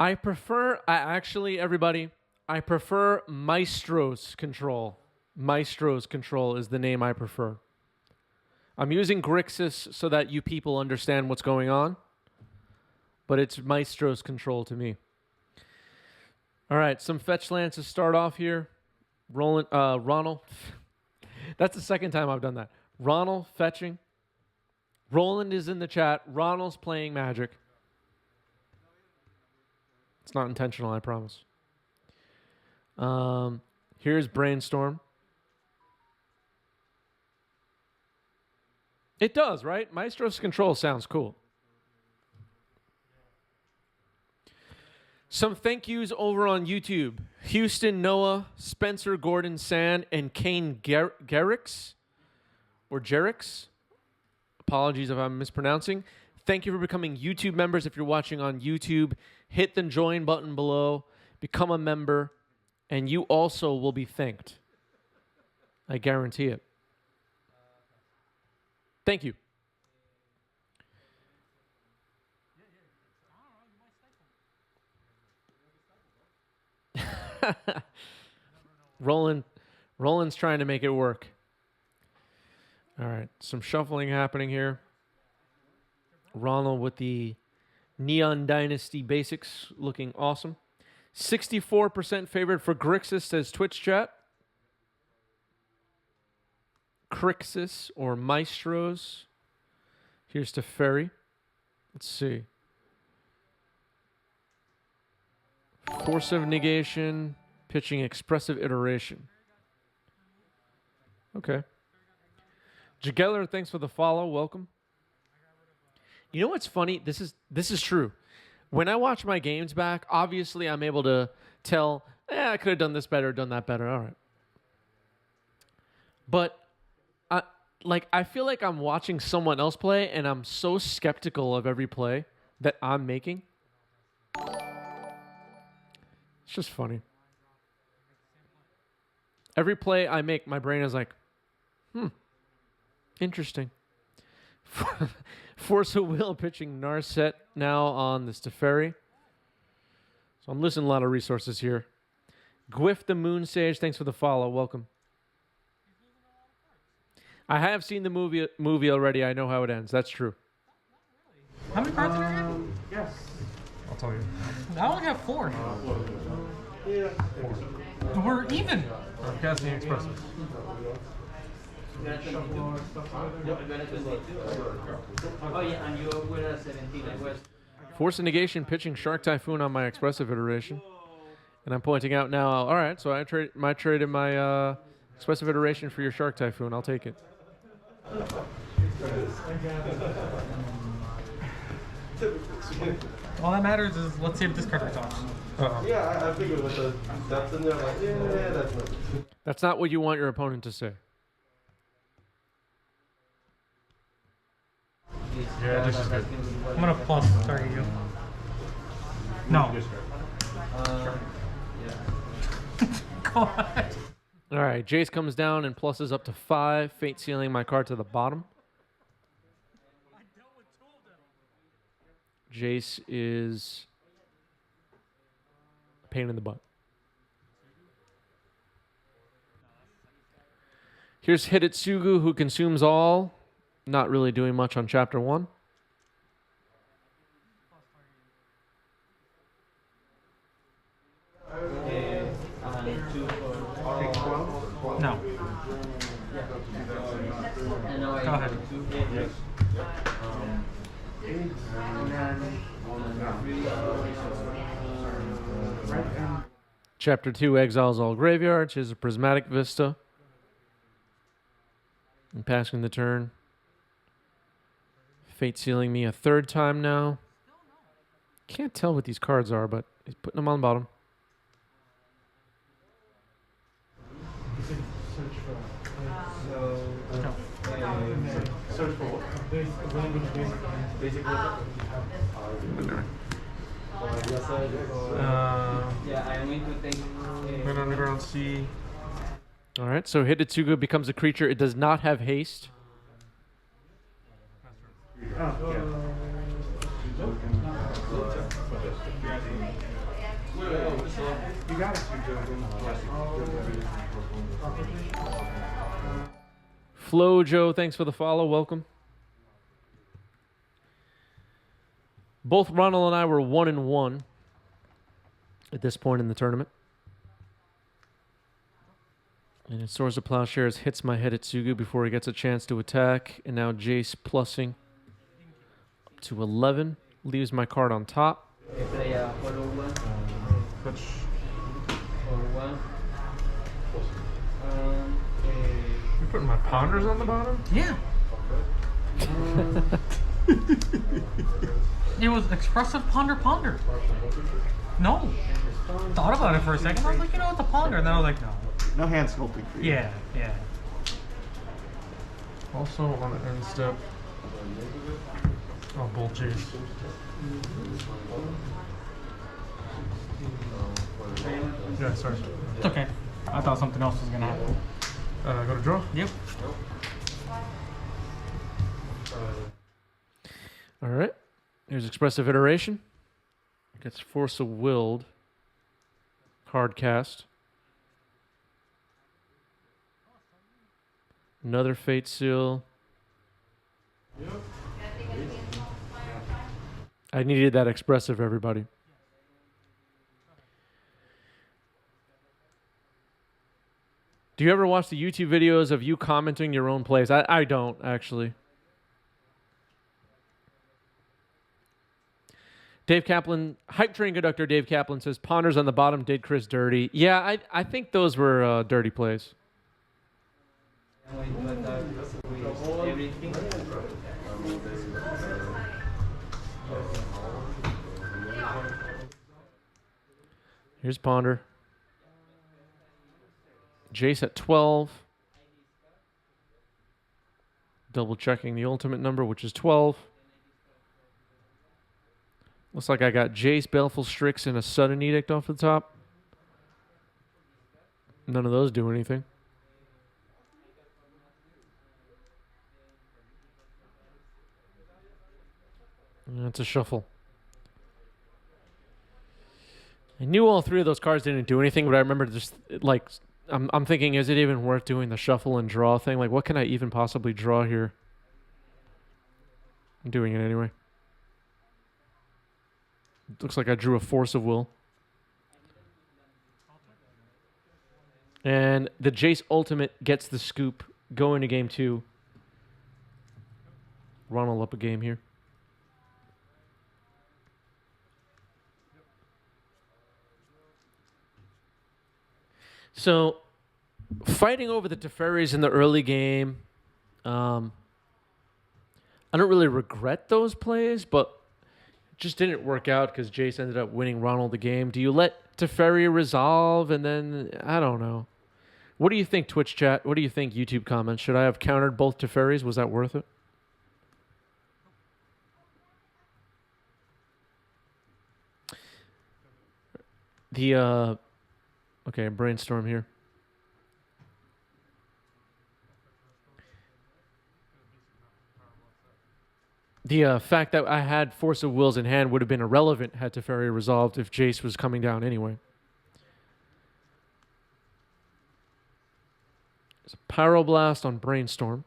Everybody, I prefer Maestro's Control. Maestro's Control is the name I prefer. I'm using Grixis so that you people understand what's going on, but it's Maestro's Control to me. All right, some fetch lands to start off here. Ronald. That's the second time I've done that. Ronald fetching. Roland is in the chat. Ronald's playing Magic. It's not intentional, I promise. Here's Brainstorm. It does, right? Maestro's Control sounds cool. Some thank yous over on YouTube. Houston Noah, Spencer Gordon Sand, and Kane Garrix. Or Jerix. Apologies if I'm mispronouncing. Thank you for becoming YouTube members. If you're watching on YouTube, hit the join button below. Become a member. And you also will be thanked. I guarantee it. Thank you. Roland's trying to make it work. All right, some shuffling happening here. Ronald with the Neon Dynasty basics looking awesome. 64% favored for Grixis, says Twitch chat. Grixis or Maestros. Here's to Ferry. Let's see. Force of Negation, pitching Expressive Iteration. Okay. Jageller, thanks for the follow. Welcome. You know what's funny? This is true. When I watch my games back, obviously I'm able to tell, I could have done this better, done that better. All right. But I feel like I'm watching someone else play, and I'm so skeptical of every play that I'm making. It's just funny. Every play I make, my brain is like, interesting. Force of Will pitching Narset now on this Teferi. So I'm losing a lot of resources here. Gwyff the Moon Sage, thanks for the follow. Welcome. I have seen the movie already. I know how it ends. That's true. How many cards are there? Yes. I'll tell you. I only have 4. We're even. I'm casting Expressive. Force of Negation pitching Shark Typhoon on my Expressive iteration. And I'm pointing out now, all right, so I traded my Expressive iteration for your Shark Typhoon. I'll take it. All that matters is let's see if this card talks. Yeah, I figured with the depth in there, like, that's not. That's not what you want your opponent to say. Yeah, this is good. I'm gonna plus target you. No. God. All right, Jace comes down and pluses up to 5, Fate Sealing my card to the bottom. Jace is a pain in the butt. Here's Hidetsugu, who consumes all. Not really doing much on Chapter 1. No. Go ahead. Chapter 2 exiles all graveyards. Here's a Prismatic Vista. I'm passing the turn. Fate Sealing me a 3rd time now. Can't tell what these cards are, but he's putting them on the bottom. Search for what? Underground Sea. All right, so Hidetsugu becomes a creature. It does not have haste. Flo Joe, thanks for the follow. Welcome. Both Ronald and I were 1-1 at this point in the tournament. And Swords of Plowshares hits my head at Sugu before he gets a chance to attack. And now Jace plussing up to 11. Leaves my card on top. You putting my ponders on the bottom? Yeah. It was expressive ponder. No. Thought about it for a second. I was like, you know what, the ponder. And then I was like, no. No hand sculpting for you. Yeah. Also on the end step. Oh, Bolt Jace. Yeah, sorry. It's okay. I thought something else was going to happen. Go to draw? Yep. All right. Here's Expressive Iteration. Gets Force of Willed. Card cast. Another Fate Seal. I needed that expressive, everybody. Do you ever watch the YouTube videos of you commenting your own plays? I don't, actually. Dave Kaplan, Hype Train Conductor Dave Kaplan says, Ponders on the bottom did Chris dirty. Yeah, I think those were dirty plays. Here's Ponder. Jace at 12. Double checking the ultimate number, which is 12. Looks like I got Jace, Baleful Strix, and a Sudden Edict off the top. None of those do anything. That's a shuffle. I knew all three of those cards didn't do anything, but I remember just like I'm thinking, is it even worth doing the shuffle and draw thing? Like, what can I even possibly draw here? I'm doing it anyway. Looks like I drew a Force of Will. And the Jace Ultimate gets the scoop going to game 2. Ronald up a game here. So, fighting over the Teferis in the early game, I don't really regret those plays, but it just didn't work out because Jace ended up winning Ronald the game. Do you let Teferi resolve and then, I don't know. What do you think, Twitch chat? What do you think, YouTube comments? Should I have countered both Teferis? Was that worth it? Okay, brainstorm here. The fact that I had Force of Wills in hand would have been irrelevant had Teferi resolved if Jace was coming down anyway. There's a Pyroblast on Brainstorm.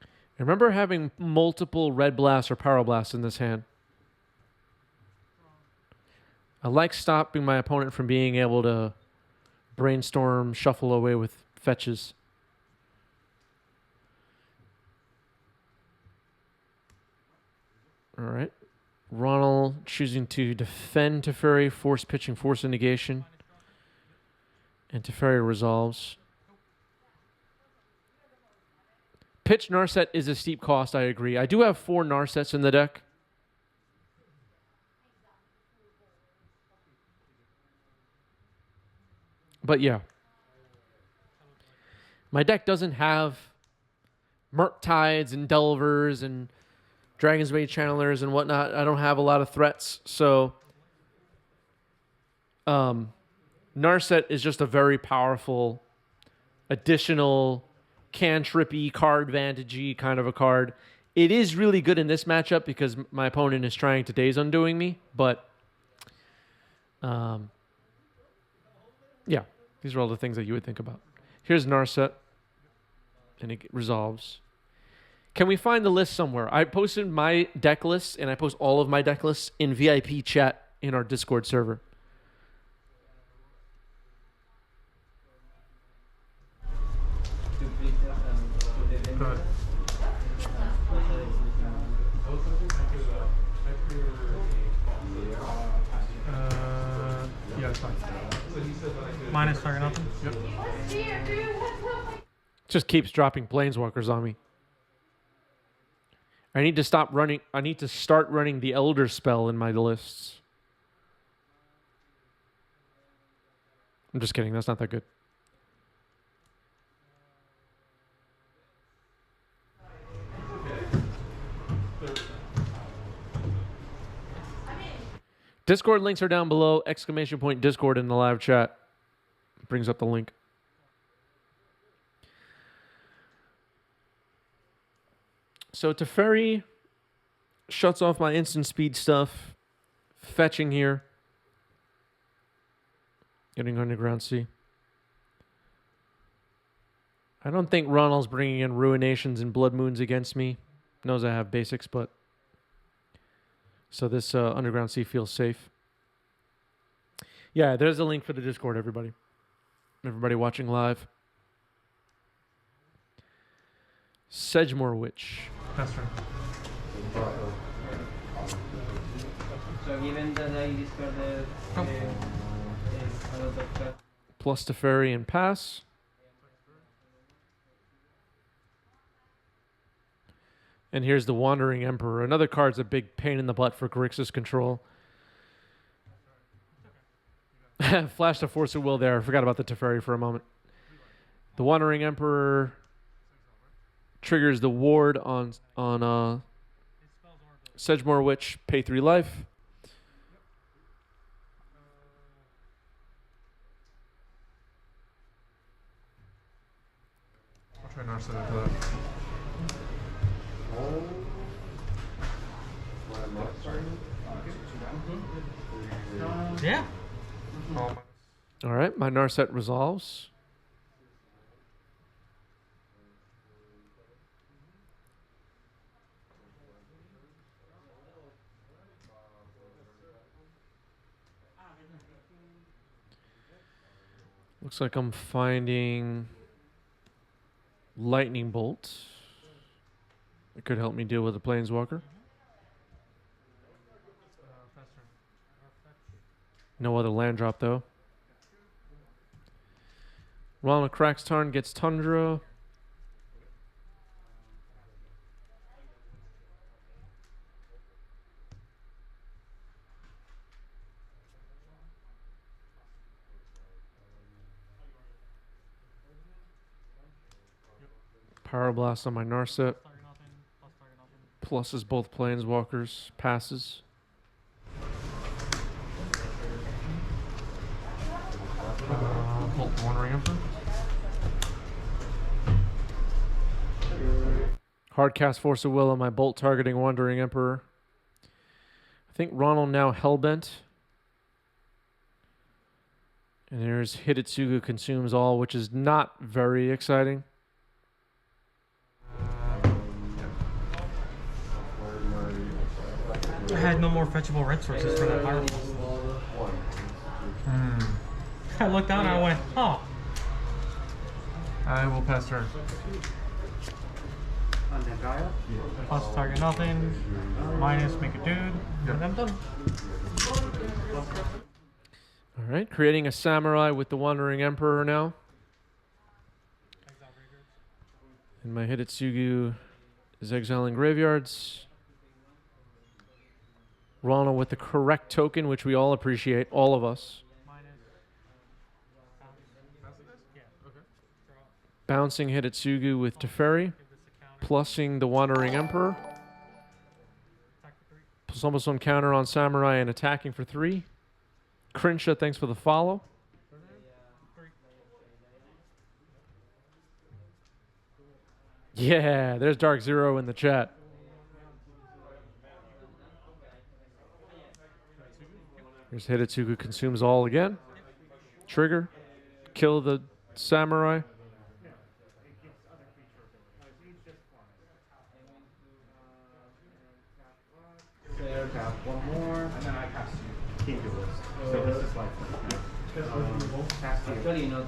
I remember having multiple Red Blasts or Pyroblasts in this hand. I like stopping my opponent from being able to brainstorm, shuffle away with fetches. All right. Ronald choosing to defend Teferi, force pitching, force of negation. And Teferi resolves. Pitch Narset is a steep cost, I agree. I do have 4 Narsets in the deck. But yeah. My deck doesn't have Murktides and Delvers and Dragon's Maid Channelers and whatnot. I don't have a lot of threats. So Narset is just a very powerful additional cantrippy, card advantage-y kind of a card. It is really good in this matchup because my opponent is trying to Daze Undoing me, but Yeah, these are all the things that you would think about. Here's Narset, and it resolves. Can we find the list somewhere? I posted my deck lists, and I post all of my deck lists in VIP chat in our Discord server. Good. Yeah, it's fine. Minus target nothing. Yep. Just keeps dropping planeswalkers on me. I need to stop running. I need to start running the Elder spell in my lists. I'm just kidding. That's not that good. Discord links are down below. ! Discord in the live chat. Brings up the link. So Teferi shuts off my instant speed stuff. Fetching here. Getting Underground Sea. I don't think Ronald's bringing in Ruinations and Blood Moons against me. Knows I have basics, but... So this Underground Sea feels safe. Yeah, there's a link for the Discord, everybody. Everybody watching live. Sedgemoor Witch. That's right. So given that I discarded a lot of cards, Plus Teferi and pass. And here's the Wandering Emperor. Another card's a big pain in the butt for Grixis control. Flashed a Force of Will there. I forgot about the Teferi for a moment. The Wandering Emperor triggers the ward on Sedgemoor Witch. Pay 3 life. I'll try not to into that. Yeah. Oh, All right, my Narset resolves. Looks like I'm finding Lightning Bolt. It could help me deal with the Planeswalker. No other land drop, though. Ronald Crackstarn gets Tundra. Power Blast on my Narset. Pluses both Planeswalkers. Passes. Bolt the Wandering Emperor. Hardcast Force of Will on my Bolt targeting Wandering Emperor. I think Ronald now Hellbent. And there's Hidetsugu Consumes All, which is not very exciting. I had no more fetchable red sources for that Power Blast. I looked down and I went, oh. I will pass turn. on the Gaia. Plus target nothing. Minus make a dude. And I'm done. All right, creating a Samurai with the Wandering Emperor now. And my Hidetsugu is exiling graveyards. Ronald with the correct token, which we all appreciate, all of us. Bouncing Hidetsugu with Teferi. Plussing the Wandering Emperor. Plus almost one counter on Samurai and attacking for 3. Crinsha, thanks for the follow. Yeah, there's Dark Zero in the chat. Here's Hidetsugu consumes all again. Trigger. Kill the samurai. Tap one more. And then I cast you. King Duelist. So this is like Actually, not.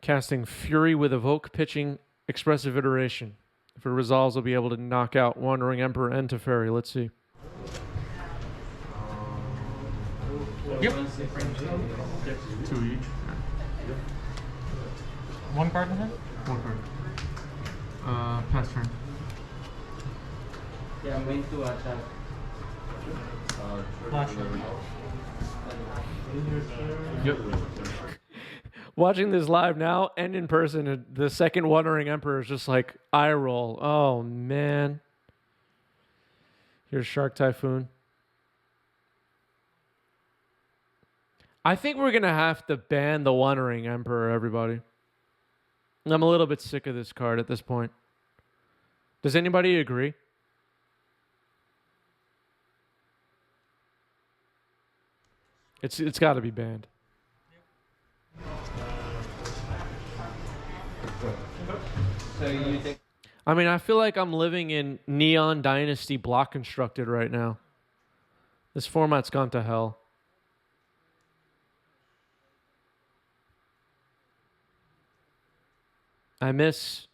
Casting Fury with Evoke, pitching Expressive Iteration. If it resolves, I'll be able to knock out Wandering Emperor and Teferi. Let's see. Yep. 2 each. One card in hand? One card. Pass turn. Yeah, I'm going to attack. Flash. Yep. Watching this live now and in person, the second Wandering Emperor is just like eye roll. Oh, man. Here's Shark Typhoon. I think we're going to have to ban the Wandering Emperor, everybody. I'm a little bit sick of this card at this point. Does anybody agree? It's got to be banned. So you take. I mean, I feel like I'm living in Neon Dynasty block constructed right now. This format's gone to hell. I miss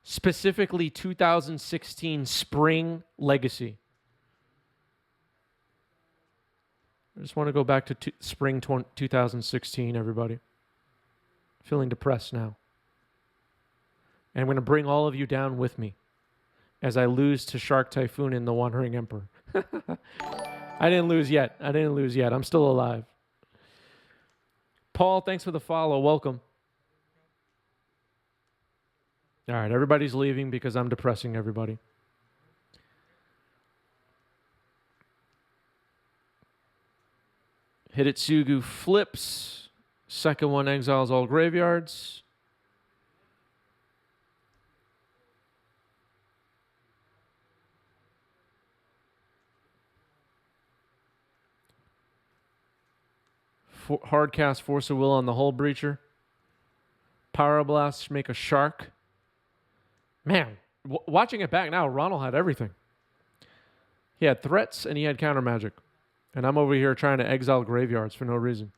specifically 2016 Spring Legacy. I just want to go back to Spring 2016, everybody. Feeling depressed now. And I'm going to bring all of you down with me as I lose to Shark Typhoon and the Wandering Emperor. I didn't lose yet. I'm still alive. Paul, thanks for the follow. Welcome. All right, everybody's leaving because I'm depressing everybody. Hidetsugu flips. Second one exiles all graveyards. Hard cast Force of Will on the Hull Breacher. Power Blast, make a shark. Man, watching it back now, Ronald had everything. He had threats and he had counter magic. And I'm over here trying to exile graveyards for no reason.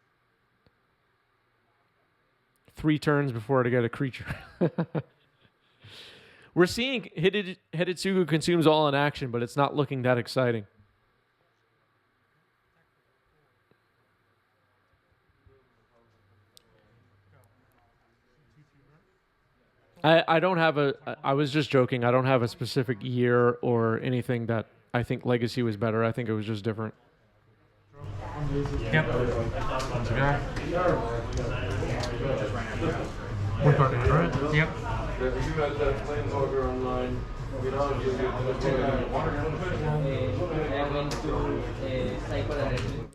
3 turns before to get a creature. We're seeing Hidetsugu consumes all in action, but it's not looking that exciting. I don't have I was just joking. I don't have a specific year or anything that I think Legacy was better. I think it was just different. Yep. Once a guy. One card in hand, right? Yep. You got that Planeswalker online. You know, I'm going to cycle and.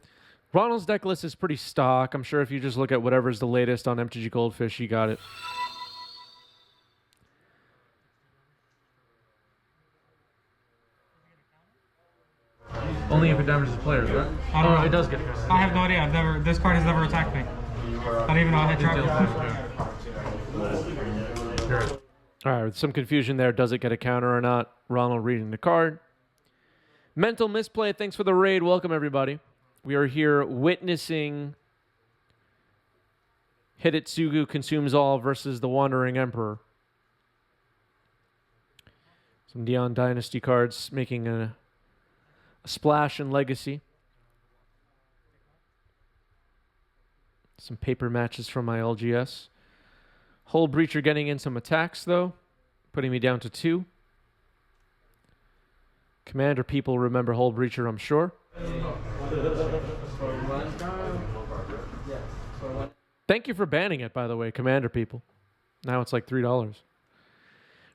Ronald's deck list is pretty stock. I'm sure if you just look at whatever's the latest on MTG Goldfish, you got it. Only if it damages players, right? I don't know. It does get counted. I have no idea. This card has never attacked me. I don't even know I had track of it. All right, with some confusion there. Does it get a counter or not? Ronald reading the card. Mental Misplay, thanks for the raid. Welcome, everybody. We are here witnessing Hidetsugu consumes all versus the Wandering Emperor. Some Neon Dynasty cards making a splash in Legacy. Some paper matches from my LGS. Hull Breacher getting in some attacks, though, putting me down to 2. Commander people remember Hull Breacher, I'm sure. Thank you for banning it, by the way, Commander people. Now it's like $3.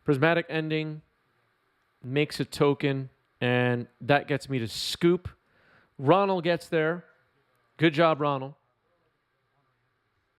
Prismatic Ending makes a token, and that gets me to scoop. Ronald gets there. Good job, Ronald.